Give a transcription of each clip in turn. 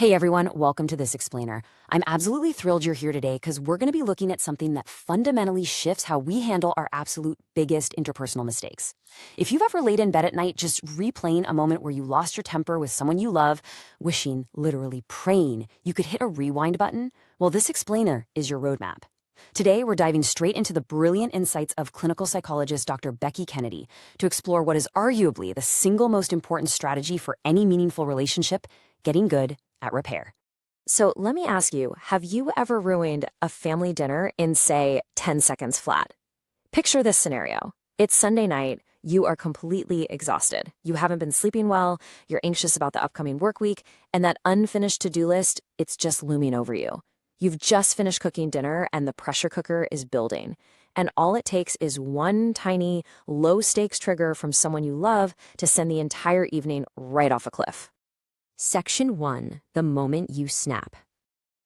Hey everyone, welcome to This Explainer. I'm absolutely thrilled you're here today because we're going to be looking at something that fundamentally shifts how we handle our absolute biggest interpersonal mistakes. If you've ever laid in bed at night just replaying a moment where you lost your temper with someone you love, wishing, literally praying, you could hit a rewind button, well, This Explainer is your roadmap. Today, we're diving straight into the brilliant insights of clinical psychologist Dr. Becky Kennedy to explore what is arguably the single most important strategy for any meaningful relationship: getting good at repair. So let me ask you, have you ever ruined a family dinner in, say, 10 seconds flat? Picture this scenario. It's Sunday night, you are completely exhausted. You haven't been sleeping well, you're anxious about the upcoming work week, and that unfinished to-do list, it's just looming over you. You've just finished cooking dinner and the pressure cooker is building. And all it takes is one tiny, low-stakes trigger from someone you love to send the entire evening right off a cliff. Section 1, the moment you snap.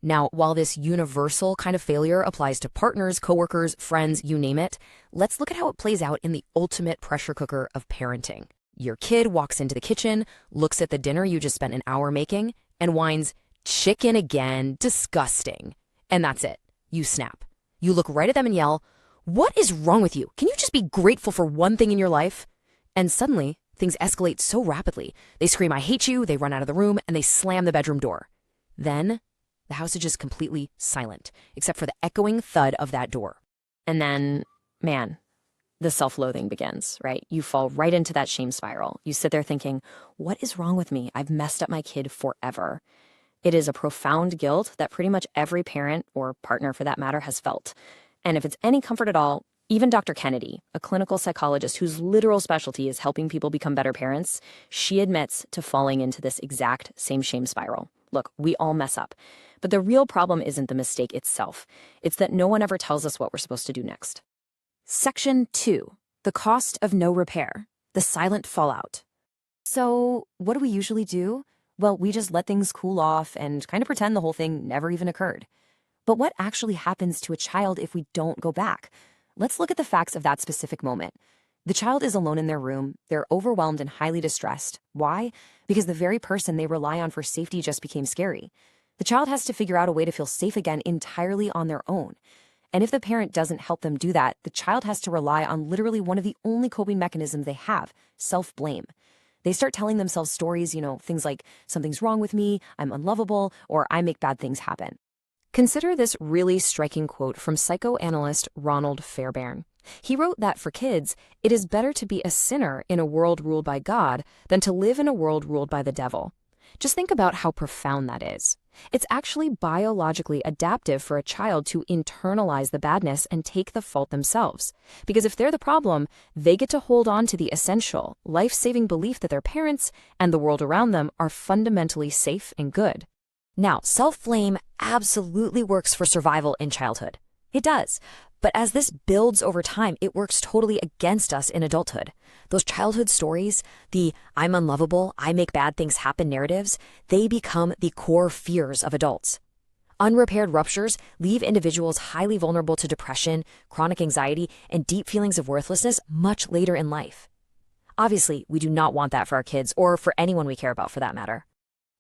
Now, while this universal kind of failure applies to partners, coworkers, friends, you name it, let's look at how it plays out in the ultimate pressure cooker of parenting. Your kid walks into the kitchen, looks at the dinner you just spent an hour making, and whines, "Chicken again, disgusting." And that's it. You snap. You look right at them and yell, "What is wrong with you? Can you just be grateful for one thing in your life?" And suddenly, things escalate so rapidly. They scream, "I hate you," they run out of the room, and they slam the bedroom door. Then, the house is just completely silent, except for the echoing thud of that door. And then, man, the self-loathing begins, right? You fall right into that shame spiral. You sit there thinking, what is wrong with me? I've messed up my kid forever. It is a profound guilt that pretty much every parent, or partner for that matter, has felt. And if it's any comfort at all, even Dr. Kennedy, a clinical psychologist whose literal specialty is helping people become better parents, she admits to falling into this exact same shame spiral. Look, we all mess up. But the real problem isn't the mistake itself. It's that no one ever tells us what we're supposed to do next. Section 2, the cost of no repair, the silent fallout. So, what do we usually do? Well, we just let things cool off and kind of pretend the whole thing never even occurred. But what actually happens to a child if we don't go back? Let's look at the facts of that specific moment. The child is alone in their room. They're overwhelmed and highly distressed. Why? Because the very person they rely on for safety just became scary. The child has to figure out a way to feel safe again entirely on their own. And if the parent doesn't help them do that, the child has to rely on literally one of the only coping mechanisms they have: self-blame. They start telling themselves stories, things like, "Something's wrong with me, I'm unlovable," or "I make bad things happen." Consider this really striking quote from psychoanalyst Ronald Fairbairn. He wrote that for kids, it is better to be a sinner in a world ruled by God than to live in a world ruled by the devil. Just think about how profound that is. It's actually biologically adaptive for a child to internalize the badness and take the fault themselves. Because if they're the problem, they get to hold on to the essential, life-saving belief that their parents and the world around them are fundamentally safe and good. Now, self-blame absolutely works for survival in childhood. It does. But as this builds over time, it works totally against us in adulthood. Those childhood stories, the "I'm unlovable, I make bad things happen" narratives, they become the core fears of adults. Unrepaired ruptures leave individuals highly vulnerable to depression, chronic anxiety, and deep feelings of worthlessness much later in life. Obviously, we do not want that for our kids or for anyone we care about for that matter.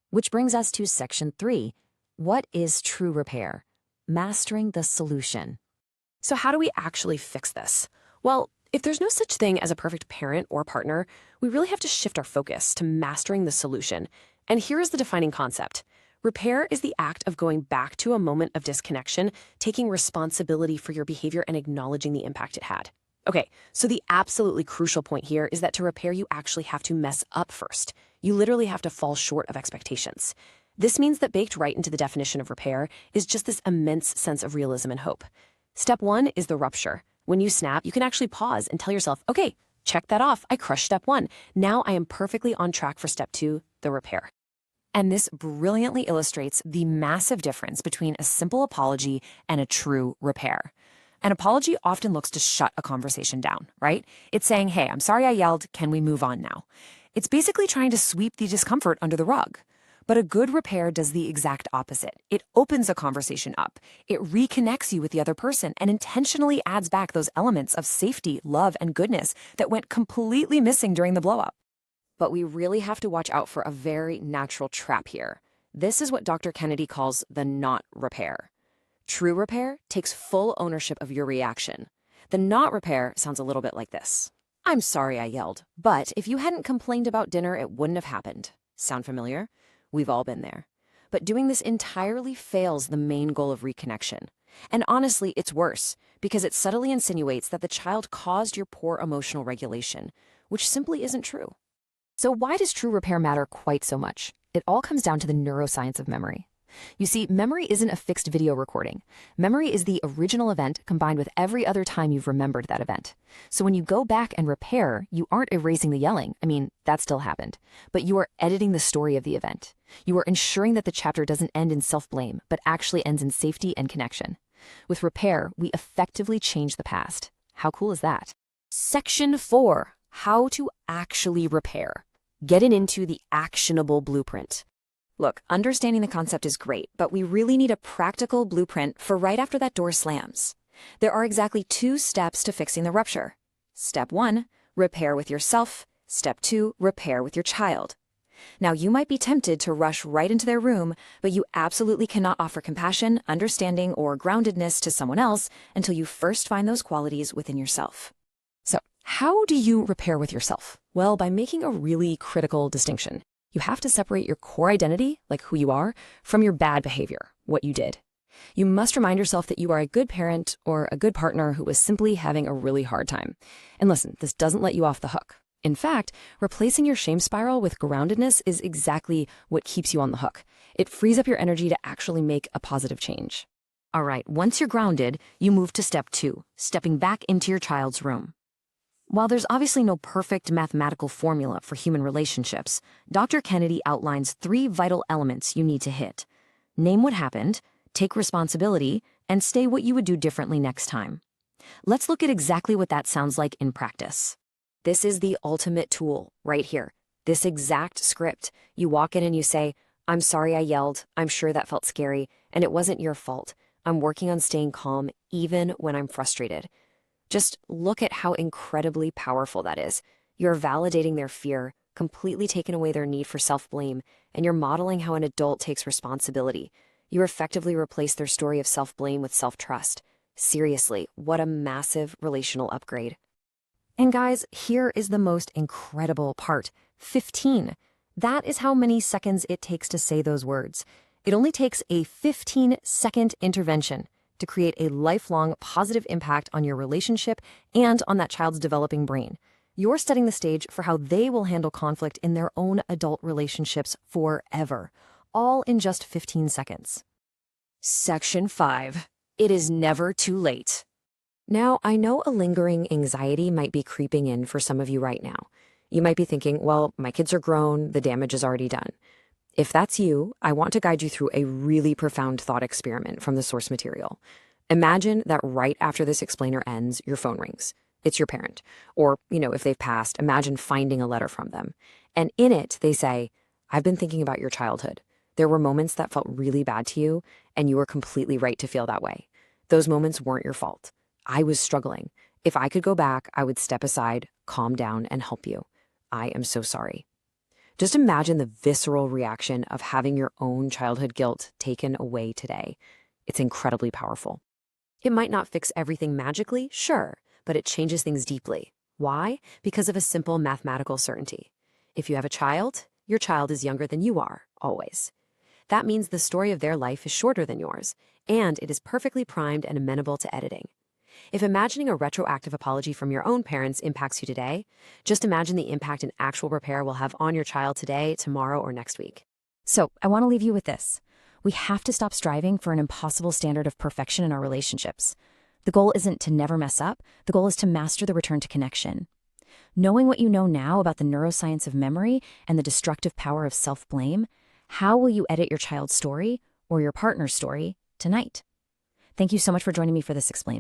Which brings us to Section 3. What is true repair? Mastering the solution. So how do we actually fix this? Well, if there's no such thing as a perfect parent or partner, we really have to shift our focus to mastering the solution. And here is the defining concept. Repair is the act of going back to a moment of disconnection, taking responsibility for your behavior and acknowledging the impact it had. Okay, so the absolutely crucial point here is that to repair, you actually have to mess up first. You literally have to fall short of expectations. This means that baked right into the definition of repair is just this immense sense of realism and hope. Step 1 is the rupture. When you snap, you can actually pause and tell yourself, okay, check that off. I crushed step 1. Now I am perfectly on track for step 2, the repair. And this brilliantly illustrates the massive difference between a simple apology and a true repair. An apology often looks to shut a conversation down, right? It's saying, "Hey, I'm sorry I yelled. Can we move on now?" It's basically trying to sweep the discomfort under the rug. But a good repair does the exact opposite. It opens a conversation up. It reconnects you with the other person and intentionally adds back those elements of safety, love, and goodness that went completely missing during the blow-up. But we really have to watch out for a very natural trap here. This is what Dr. Kennedy calls the not repair. True repair takes full ownership of your reaction. The not repair sounds a little bit like this. I'm sorry I yelled, but if you hadn't complained about dinner, it wouldn't have happened. Sound familiar? We've all been there. But doing this entirely fails the main goal of reconnection. And honestly, it's worse, because it subtly insinuates that the child caused your poor emotional regulation, which simply isn't true. So why does true repair matter quite so much? It all comes down to the neuroscience of memory. You see, memory isn't a fixed video recording. Memory is the original event combined with every other time you've remembered that event. So when you go back and repair, you aren't erasing the yelling. I mean, that still happened. But you are editing the story of the event. You are ensuring that the chapter doesn't end in self-blame, but actually ends in safety and connection. With repair, we effectively change the past. How cool is that? Section 4. How to actually repair. Getting into the actionable blueprint. Look, understanding the concept is great, but we really need a practical blueprint for right after that door slams. There are exactly 2 steps to fixing the rupture. Step 1, repair with yourself. Step 2, repair with your child. Now, you might be tempted to rush right into their room, but you absolutely cannot offer compassion, understanding, or groundedness to someone else until you first find those qualities within yourself. So, how do you repair with yourself? Well, by making a really critical distinction. You have to separate your core identity, like who you are, from your bad behavior, what you did. You must remind yourself that you are a good parent or a good partner who was simply having a really hard time. And listen, this doesn't let you off the hook. In fact, replacing your shame spiral with groundedness is exactly what keeps you on the hook. It frees up your energy to actually make a positive change. All right, once you're grounded, you move to step 2, stepping back into your child's room. While there's obviously no perfect mathematical formula for human relationships, Dr. Kennedy outlines 3 vital elements you need to hit. Name what happened, take responsibility, and say what you would do differently next time. Let's look at exactly what that sounds like in practice. This is the ultimate tool right here. This exact script. You walk in and you say, I'm sorry I yelled. I'm sure that felt scary, and it wasn't your fault. I'm working on staying calm even when I'm frustrated. Just look at how incredibly powerful that is. You're validating their fear, completely taking away their need for self-blame, and you're modeling how an adult takes responsibility. You effectively replace their story of self-blame with self-trust. Seriously, what a massive relational upgrade. And guys, here is the most incredible part. 15. That is how many seconds it takes to say those words. It only takes a 15-second intervention to create a lifelong positive impact on your relationship and on that child's developing brain. You're setting the stage for how they will handle conflict in their own adult relationships forever, all in just 15 seconds. Section 5. It is never too late. Now, I know a lingering anxiety might be creeping in for some of you right now. You might be thinking, well, my kids are grown, the damage is already done. If that's you, I want to guide you through a really profound thought experiment from the source material. Imagine that right after this explainer ends, your phone rings. It's your parent. Or, if they've passed, imagine finding a letter from them. And in it, they say, I've been thinking about your childhood. There were moments that felt really bad to you, and you were completely right to feel that way. Those moments weren't your fault. I was struggling. If I could go back, I would step aside, calm down, and help you. I am so sorry. Just imagine the visceral reaction of having your own childhood guilt taken away today. It's incredibly powerful. It might not fix everything magically, sure, but it changes things deeply. Why? Because of a simple mathematical certainty. If you have a child, your child is younger than you are, always. That means the story of their life is shorter than yours, and it is perfectly primed and amenable to editing. If imagining a retroactive apology from your own parents impacts you today, just imagine the impact an actual repair will have on your child today, tomorrow, or next week. So, I want to leave you with this. We have to stop striving for an impossible standard of perfection in our relationships. The goal isn't to never mess up. The goal is to master the return to connection. Knowing what you know now about the neuroscience of memory and the destructive power of self-blame, how will you edit your child's story or your partner's story tonight? Thank you so much for joining me for this explain.